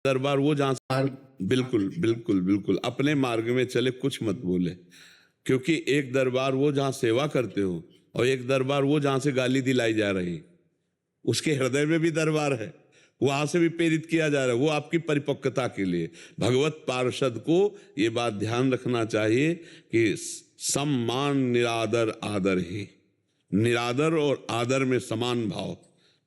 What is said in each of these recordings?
दरबार वो जहां बिल्कुल बिल्कुल बिल्कुल अपने मार्ग में चले, कुछ मत बोले, क्योंकि एक दरबार वो जहां सेवा करते हो और एक दरबार वो जहां से गाली दिलाई जा रही, उसके हृदय में भी दरबार है, वहां से भी प्रेरित किया जा रहा है। वो आपकी परिपक्वता के लिए। भगवत पार्षद को ये बात ध्यान रखना चाहिए कि सम्मान निरादर आदर ही, निरादर और आदर में समान भाव,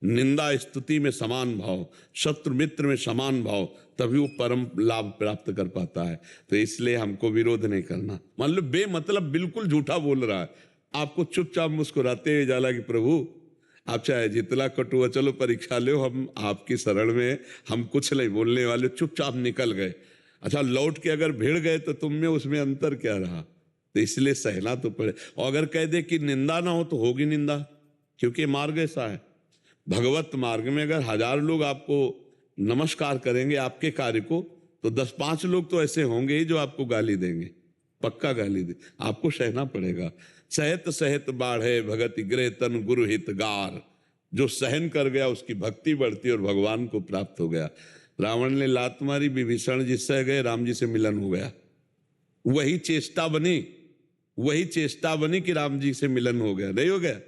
निंदा स्तुति में समान भाव, शत्रु मित्र में समान भाव, तभी वो परम लाभ प्राप्त कर पाता है। तो इसलिए हमको विरोध नहीं करना। मान लो बेमतलब बिल्कुल झूठा बोल रहा है, आपको चुपचाप मुस्कुराते हुए जाला कि प्रभु आप चाहे जितना कटुआ, चलो परीक्षा लो, हम आपकी शरण में, हम कुछ नहीं बोलने वाले, चुपचाप निकल गए। अच्छा, लौट के अगर भिड़ गए तो तुम में उसमें अंतर क्या रहा? तो इसलिए सहना तो पड़े। और अगर कह दे कि निंदा ना हो तो होगी निंदा, क्योंकि मार्ग ऐसा है। भगवत मार्ग में अगर 1000 लोग आपको नमस्कार करेंगे आपके कार्य को, तो 10-5 लोग तो ऐसे होंगे ही जो आपको गाली देंगे, पक्का गाली दे, आपको सहना पड़ेगा। सहत सहत बाढ़े भगत गृह तन गुरु हितगार, जो सहन कर गया उसकी भक्ति बढ़ती और भगवान को प्राप्त हो गया। रावण ने लात मारी, विभीषण जी सह गए, राम जी से मिलन हो गया। वही चेष्टा बनी, वही चेष्टा बनी कि राम जी से मिलन हो गया, नहीं हो गया?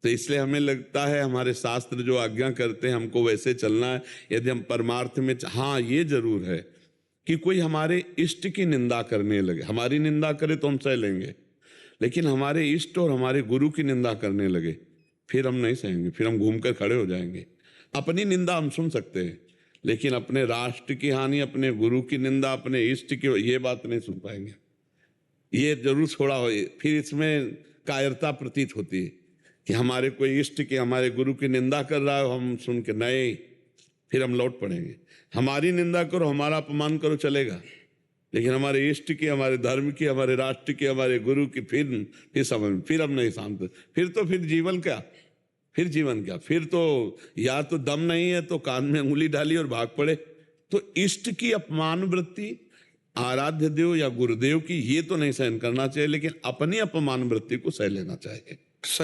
तो इसलिए हमें लगता है हमारे शास्त्र जो आज्ञा करते हैं हमको वैसे चलना है। यदि हम परमार्थ में, हाँ ये जरूर है कि कोई हमारे इष्ट की निंदा करने लगे, हमारी निंदा करे तो हम सह लेंगे, लेकिन हमारे इष्ट और हमारे गुरु की निंदा करने लगे फिर हम नहीं सहेंगे, फिर हम घूम कर खड़े हो जाएंगे। अपनी निंदा हम सुन सकते हैं, लेकिन अपने राष्ट्र की हानि, अपने गुरु की निंदा, अपने इष्ट की, ये बात नहीं सुन पाएंगे। ये जरूर छोड़ा हो, फिर इसमें कायरता प्रतीत होती है कि हमारे कोई इष्ट की, हमारे गुरु की निंदा कर रहा है, हम सुन के नहीं, फिर हम लौट पड़ेंगे। हमारी निंदा करो, हमारा अपमान करो, चलेगा, लेकिन हमारे इष्ट की, हमारे धर्म की, हमारे राष्ट्र की, हमारे गुरु की, फिर समझ, फिर हम नहीं शांत। फिर जीवन क्या, फिर जीवन क्या? फिर तो या तो दम नहीं है तो कान में अंगुली डाली और भाग पड़े। तो इष्ट की अपमान वृत्ति, आराध्य देव या गुरुदेव की, ये तो नहीं सहन करना चाहिए, लेकिन अपनी अपमान वृत्ति को सह लेना चाहिए।